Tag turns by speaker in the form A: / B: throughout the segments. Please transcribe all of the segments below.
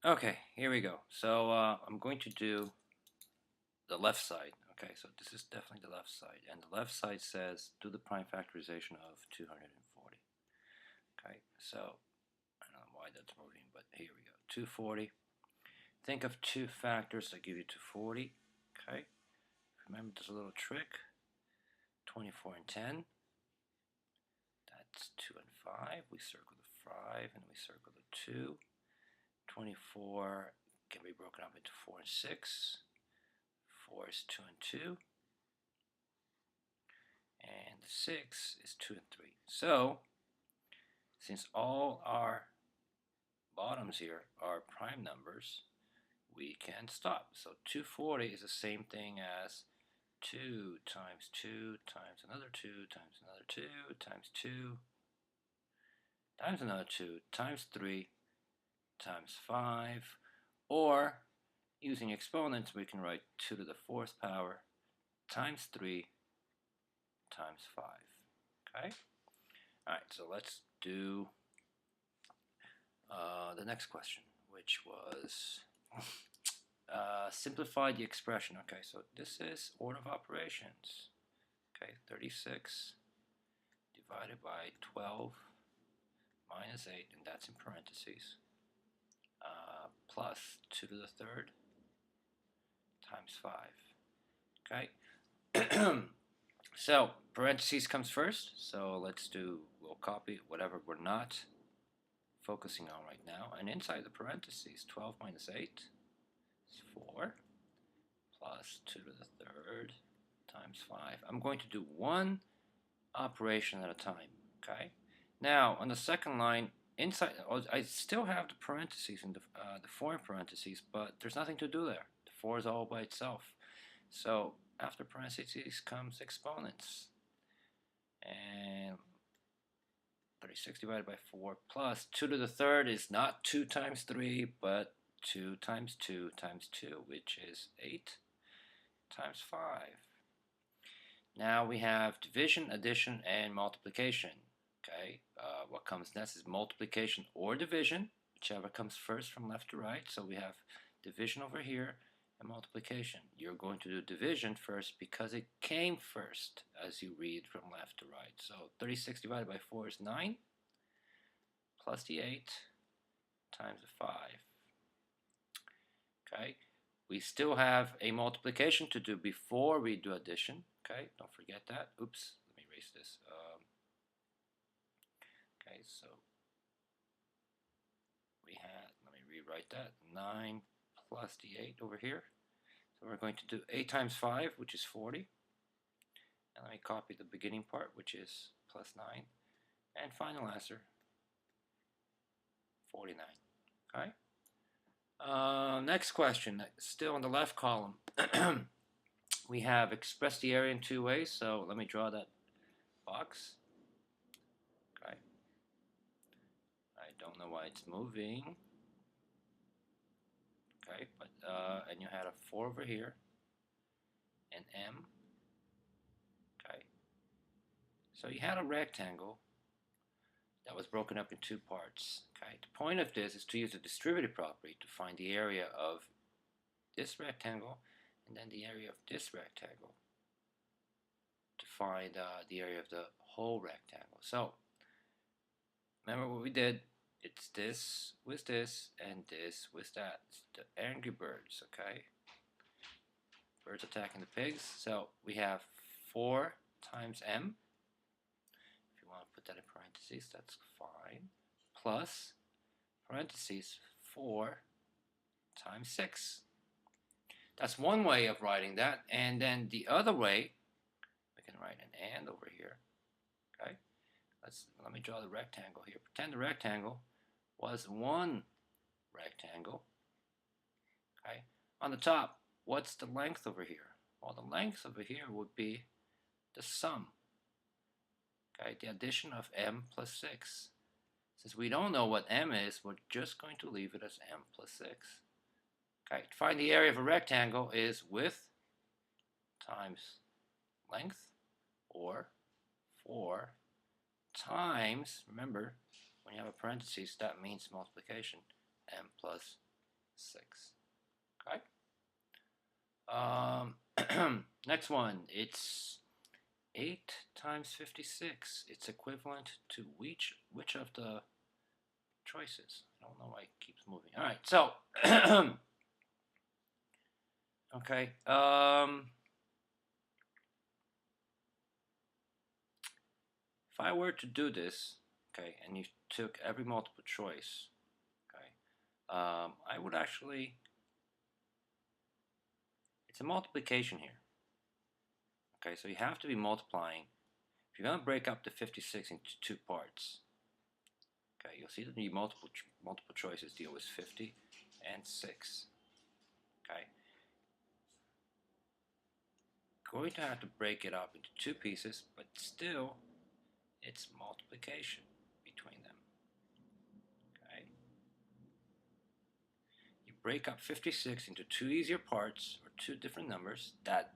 A: Okay, here we go. So I'm going to do the left side. Okay, so this is definitely the left side. And the left side says do the prime factorization of 240. Okay, so I don't know why that's moving, but here we go. 240. Think of two factors that give you 240. Okay, remember there's a little trick. 24 and 10. That's 2 and 5. We circle the 5 and we circle the 2. 24 can be broken up into 4 and 6. 4 is 2 and 2. And 6 is 2 and 3. So, since all our bottoms here are prime numbers, we can stop. So 240 is the same thing as 2 times 2 times another 2 times another 2 times 2 times another 2 times 3 times 5, or using exponents we can write 2 to the 4th power times 3 times 5. Okay? Alright, so let's do the next question, which was simplify the expression. Okay, so this is order of operations. Okay, 36 divided by 12 minus 8, and that's in parentheses, plus 2 to the 3rd times 5. Okay, so parentheses comes first, so we'll copy whatever we're not focusing on right now, and inside the parentheses, 12 minus 8 is 4, plus 2 to the 3rd times 5. I'm going to do one operation at a time. Okay. Now on the second line, inside I still have the parentheses in the foreign parentheses, but there's nothing to do there. The 4 is all by itself. So after parentheses comes exponents, and 36 divided by 4 plus 2 to the 3rd is not 2 times 3, but 2 times 2 times 2, which is 8 times 5. Now we have division, addition, and multiplication. Okay, what comes next is multiplication or division, whichever comes first from left to right. So we have division over here and multiplication. You're going to do division first because it came first as you read from left to right. So 36 divided by 4 is 9, plus the 8 times the 5. Okay, we still have a multiplication to do before we do addition. Okay, don't forget that. Oops, let me erase this. Okay, so let me rewrite that. 9 plus the 8 over here. So we're going to do 8 times 5, which is 40. And let me copy the beginning part, which is plus 9. And final answer, 49. Okay. Next question, still in the left column. We have expressed the area in two ways, so let me draw that box. Okay. I don't know why it's moving. Okay, but and you had a 4 over here, and M. Okay. So you had a rectangle that was broken up in two parts. Okay. The point of this is to use the distributive property to find the area of this rectangle and then the area of this rectangle to find the area of the whole rectangle. So remember what we did. It's this with this and this with that. It's the Angry Birds, okay? Birds attacking the pigs. So we have 4 times M. If you want to put that in parentheses, that's fine. Plus parentheses 4 times 6. That's one way of writing that. And then the other way, we can write an and over here. Okay? Let me draw the rectangle here. Pretend the rectangle was one rectangle. Okay? On the top, what's the length over here? Well, the length over here would be the sum. Okay? The addition of m plus 6. Since we don't know what m is, we're just going to leave it as m plus 6. Okay, to find the area of a rectangle is width times length, or 4 times, remember, when you have a parenthesis, that means multiplication, m plus 6. Okay. Next one, it's 8 times 56. It's equivalent to which of the choices? I don't know why it keeps moving. All right, so okay. If I were to do this, okay, and you took every multiple choice, okay, I would actually. It's a multiplication here. Okay, so you have to be multiplying. If you're going to break up the 56 into two parts, okay, you'll see that the multiple choices deal with 50 and 6. Okay, going to have to break it up into two pieces, but still, it's multiplication between them. Okay, you break up 56 into two easier parts or two different numbers that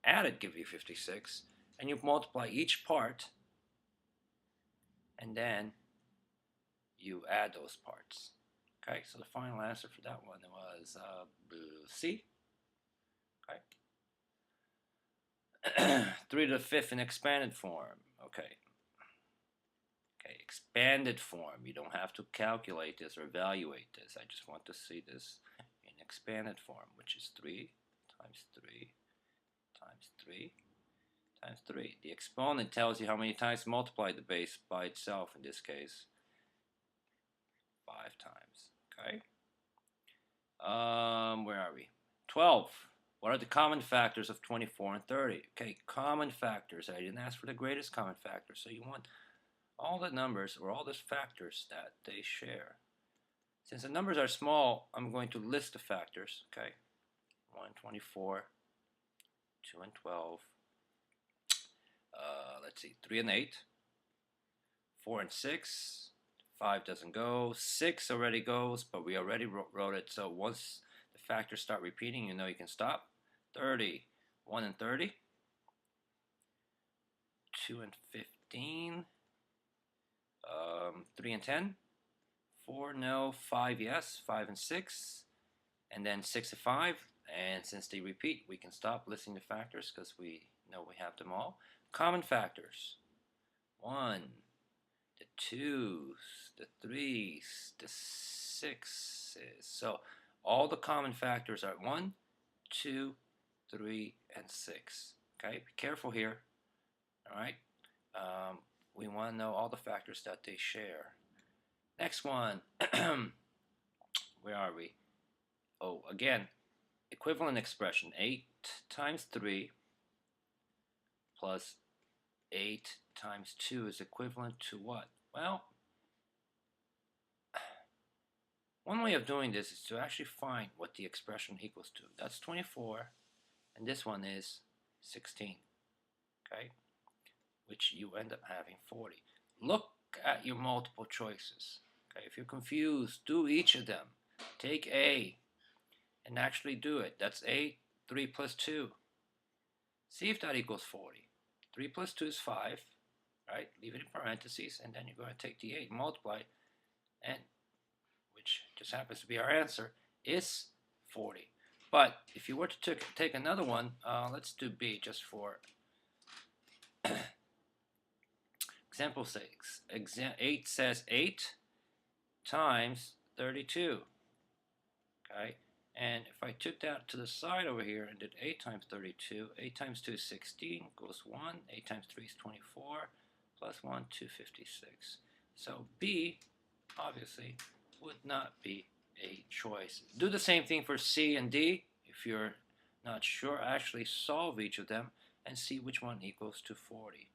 A: added give you 56, and you multiply each part, and then you add those parts. Okay, so the final answer for that one was C. Okay. 3 to the 5th in expanded form. Okay. Okay, expanded form. You don't have to calculate this or evaluate this. I just want to see this in expanded form, which is 3 times 3 times 3 times 3. The exponent tells you how many times multiply the base by itself, in this case, 5 times. Okay. Where are we? 12. What are the common factors of 24 and 30? Okay, common factors. I didn't ask for the greatest common factor, so you want all the numbers or all the factors that they share. Since the numbers are small, I'm going to list the factors. Okay, 1 and 24, 2 and 12. Let's see, 3 and 8, 4 and 6. 5 doesn't go. 6 already goes, but we already wrote it. So once the factors start repeating, you know you can stop. 30, 1 and 30, 2 and 15, 3 and 10, 4 no, 5 yes, 5 and 6, and then 6 and 5. And since they repeat, we can stop listing the factors because we know we have them all. Common factors: 1, the 2s, the 3s, the 6s. So all the common factors are 1, 2, 3, and 6. Okay, be careful here. All right, we want to know all the factors that they share. Next one, where are we? Oh, again, equivalent expression: 8 times 3 plus 8 times 2 is equivalent to what? Well, one way of doing this is to actually find what the expression equals to. That's 24, and this one is 16, okay? Which you end up having 40. Look at your multiple choices. Okay, if you're confused, do each of them. Take A and actually do it. That's 8, 3 plus 2. See if that equals 40. 3 plus 2 is 5, right? Leave it in parentheses, and then you're going to take the 8 and multiply, and which just happens to be our answer, is 40. But if you were to take another one, let's do B just for example 6. 8 says 8 times 32. Okay, and if I took that to the side over here and did 8 times 32, 8 times 2 is 16, goes 1, 8 times 3 is 24, plus 1, 256. So B, obviously, would not be a choice. Do the same thing for C and D. If you're not sure, actually solve each of them and see which one equals to 40.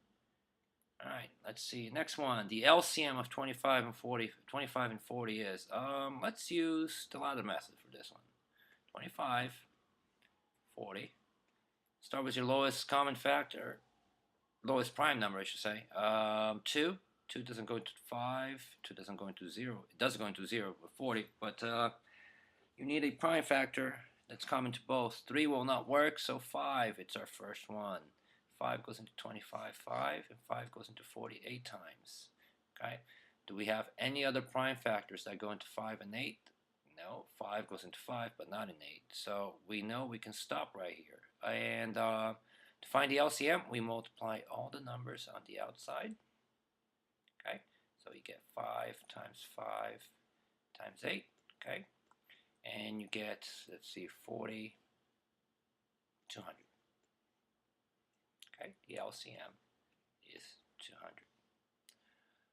A: All right, let's see. Next one, the LCM of 25 and 40. 25 and 40 is, let's use the ladder method for this one. 25, 40. Start with your lowest common factor, lowest prime number, I should say. 2. 2 doesn't go into 5. 2 doesn't go into 0. It does go into 0 with 40, but you need a prime factor that's common to both. 3 will not work, so 5, it's our first one. 5 goes into 25, 5, and 5 goes into 48 times. Okay. Do we have any other prime factors that go into 5 and 8? No, 5 goes into 5, but not in 8. So we know we can stop right here. And to find the LCM, we multiply all the numbers on the outside. Okay, so you get 5 times 5 times 8. Okay, and you get, let's see, 40, 200. Okay, the LCM is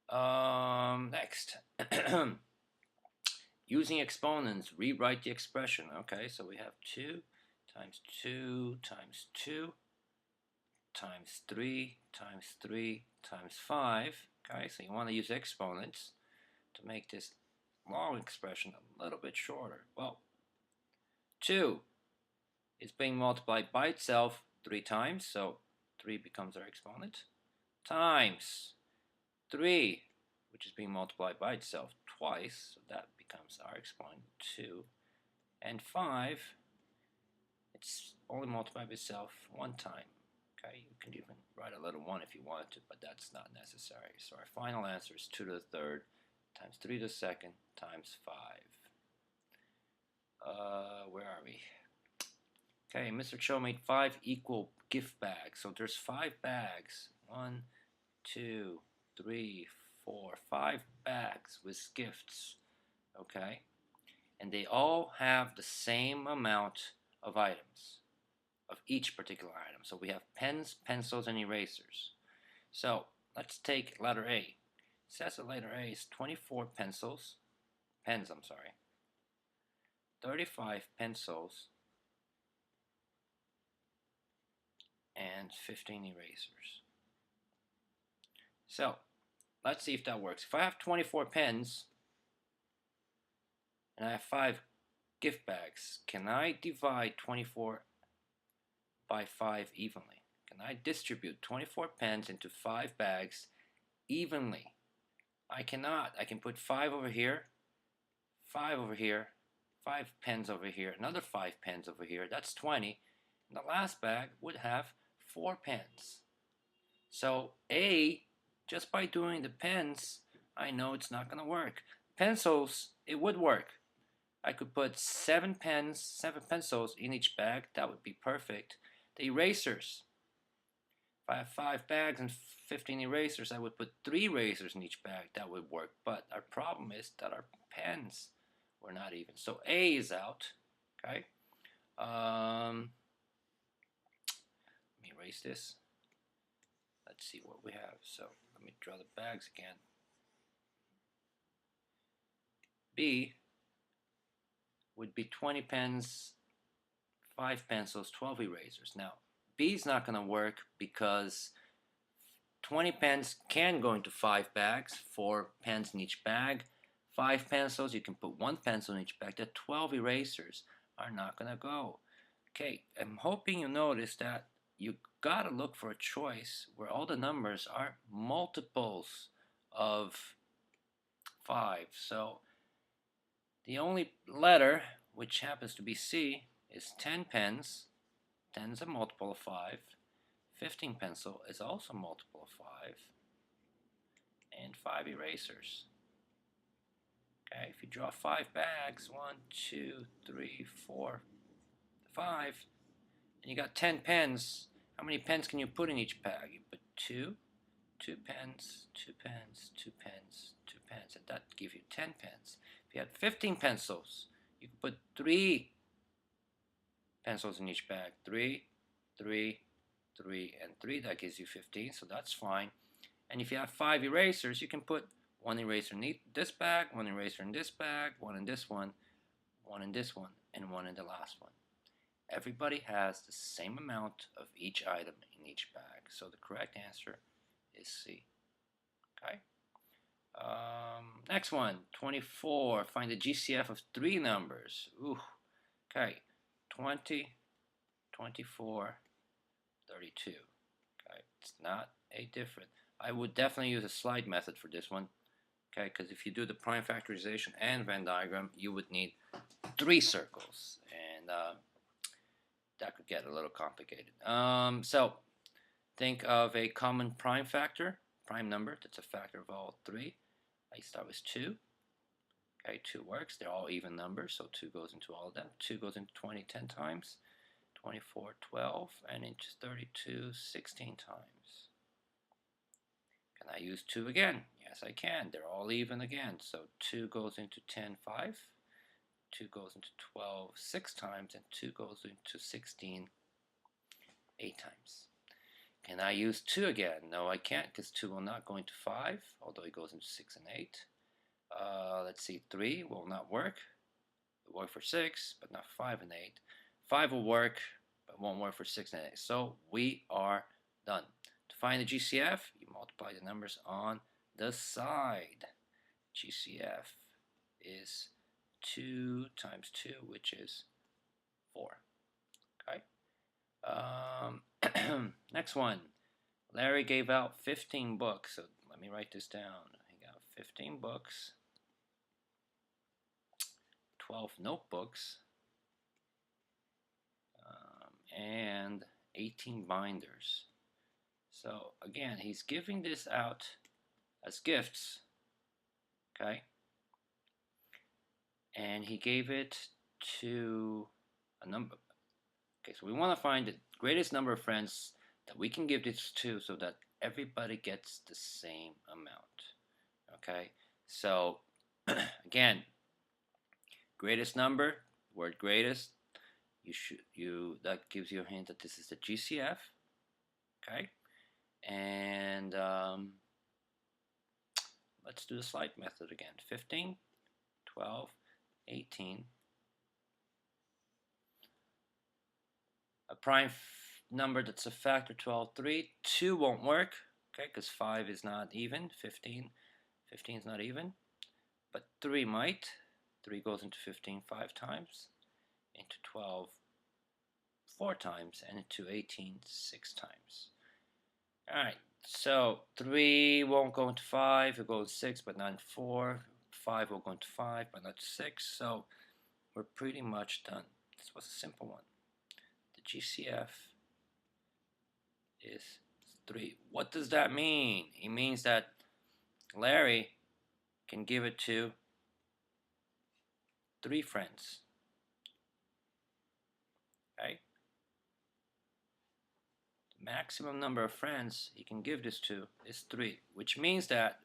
A: 200. Next. Using exponents, rewrite the expression. Okay, so we have 2 times 2 times 2 times 3 times 3 times 5. Okay, so you want to use exponents to make this long expression a little bit shorter. Well, 2 is being multiplied by itself 3 times, so 3 becomes our exponent, times 3, which is being multiplied by itself twice, so that becomes our exponent, 2, and 5, it's only multiplied by itself 1 time. Okay, you can even write a little 1 if you wanted to, but that's not necessary. So our final answer is 2 to the third times 3 to the second times 5. Where are we? Okay, Mr. Cho made 5 equal gift bags. So there's 5 bags. 1, 2, 3, 4, 5 bags with gifts. Okay, and they all have the same amount of items, of each particular item. So we have pens, pencils, and erasers. So let's take letter A. It says that letter A is 24 pens, 35 pencils, and 15 erasers. So let's see if that works. If I have 24 pens and I have 5 gift bags, can I divide 24 by 5 evenly? Can I distribute 24 pens into 5 bags evenly? I cannot. I can put 5 over here, 5 over here, 5 pens over here, another 5 pens over here. That's 20. And the last bag would have 4 pens. So A, just by doing the pens, I know it's not going to work. Pencils, it would work. I could put 7 pencils in each bag. That would be perfect. The erasers, if I have 5 bags and 15 erasers, I would put 3 erasers in each bag. That would work. But our problem is that our pens were not even. So A is out. Okay. Let me erase this. Let's see what we have. So let me draw the bags again. B would be 20 pens, 5 pencils, 12 erasers. Now, B is not going to work because 20 pens can go into 5 bags, 4 pens in each bag. 5 pencils, you can put 1 pencil in each bag. The 12 erasers are not going to go. Okay, I'm hoping you notice that you got to look for a choice where all the numbers are multiples of 5. So the only letter, which happens to be C, is 10 pens. 10 is a multiple of 5. 15 pencil is also a multiple of 5. And 5 erasers. Okay, if you draw 5 bags, 1, 2, 3, 4, 5, and you got 10 pens, how many pens can you put in each bag? You put 2 pens, 2 pens, 2 pens, 2 pens, and that gives you 10 pens. If you had 15 pencils, you could put 3 pencils in each bag. 3, 3, 3, and 3. That gives you 15, so that's fine. And if you have 5 erasers, you can put 1 eraser in this bag, 1 eraser in this bag, 1 in this one, 1 in this one, and 1 in the last one. Everybody has the same amount of each item in each bag, so the correct answer is C. Okay. Next one, 24. Find the GCF of 3 numbers. Ooh. Okay. 20, 24, 32. Okay. It's not a different. I would definitely use a slide method for this one. Okay, because if you do the prime factorization and Venn diagram, you would need 3 circles, and that could get a little complicated. So think of a common prime factor, prime number that's a factor of all 3. I start with 2. Okay, 2 works. They're all even numbers, so 2 goes into all of them. 2 goes into 20 10 times, 24 12, and into 32 16 times. Can I use 2 again? Yes, I can. They're all even again. So 2 goes into 10 5, 2 goes into 12 6 times, and 2 goes into 16 8 times. Can I use 2 again? No, I can't, because 2 will not go into 5, although it goes into 6 and 8. Let's see, 3 will not work. It will work for 6, but not 5 and 8. 5 will work, but won't work for 6 and 8. So we are done. To find the GCF, you multiply the numbers on the side. GCF is 2 times 2, which is 4. Okay. Next one. Larry gave out 15 books. So let me write this down. He got 15 books, 12 notebooks, and 18 binders. So again, he's giving this out as gifts. Okay. And he gave it to a number. Okay, so we want to find the greatest number of friends that we can give this to so that everybody gets the same amount. Okay, so again, greatest number, word greatest, that gives you a hint that this is the GCF. Okay, and let's do the slide method again. 15, 12, 18. A prime number that's a factor 12, 3. 2 won't work, okay, because 5 is not even. 15 is not even. But 3 might. 3 goes into 15 5 times, into 12 4 times, and into 18 6 times. Alright, so 3 won't go into 5, it goes 6, but not in 4. 5 will go into 5, but not 6. So we're pretty much done. This was a simple one. The GCF is 3. What does that mean? It means that Larry can give it to 3 friends. Okay? The maximum number of friends he can give this to is 3, which means that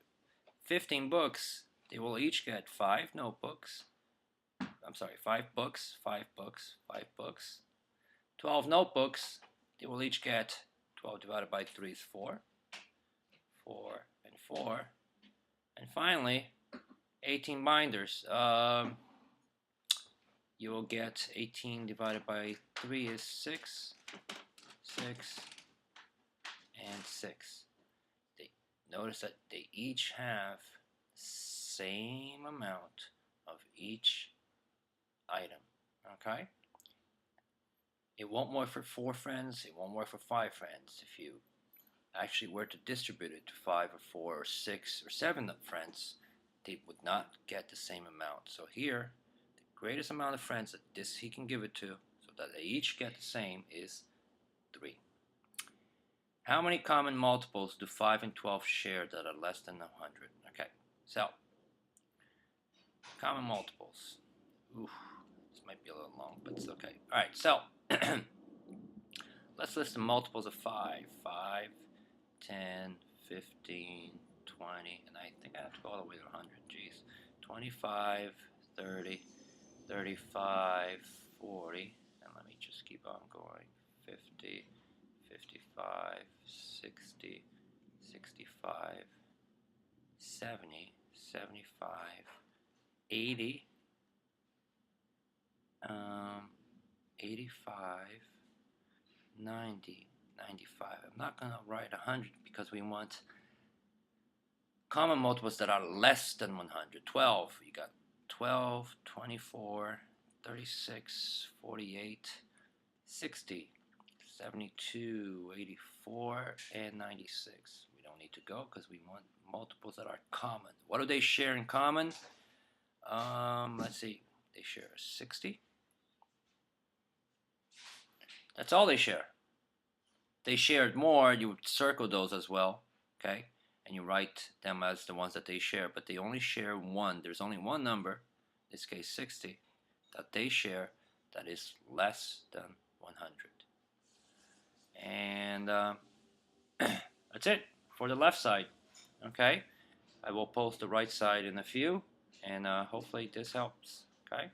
A: 15 books, they will each get 5 notebooks. I'm sorry, 5 books, 5 books, 5 books. 12 notebooks, they will each get 12 divided by 3 is 4. 4 and 4. And finally, 18 binders. You will get 18 divided by 3 is 6. 6 and 6. Notice that they each have the same amount of each item. Okay? It won't work for 4 friends. It won't work for 5 friends. If you actually were to distribute it to 5 or 4 or 6 or 7 friends, they would not get the same amount. So here, the greatest amount of friends that he can give it to, so that they each get the same, is 3. How many common multiples do 5 and 12 share that are less than 100? Okay, so common multiples. Oof, this might be a little long, but it's okay. All right, so let's list the multiples of 5. 5, 10, 15, 20, and I think I have to go all the way to 100. Geez. 25, 30, 35, 40, and let me just keep on going. 50, 55, 60, 65, 70, 75, 80, 85, 90, 95. I'm not going to write 100 because we want common multiples that are less than 100. 12, you got 12, 24, 36, 48, 60, 72, 84, and 96. We don't need to go because we want multiples that are common. What do they share in common? Let's see. They share 60. That's all they share. If they shared more, you would circle those as well, okay? And you write them as the ones that they share, but they only share 1. There's only one number, this case 60, that they share that is less than 100. And that's it for the left side. Okay, I will post the right side in a few, and hopefully this helps. Okay.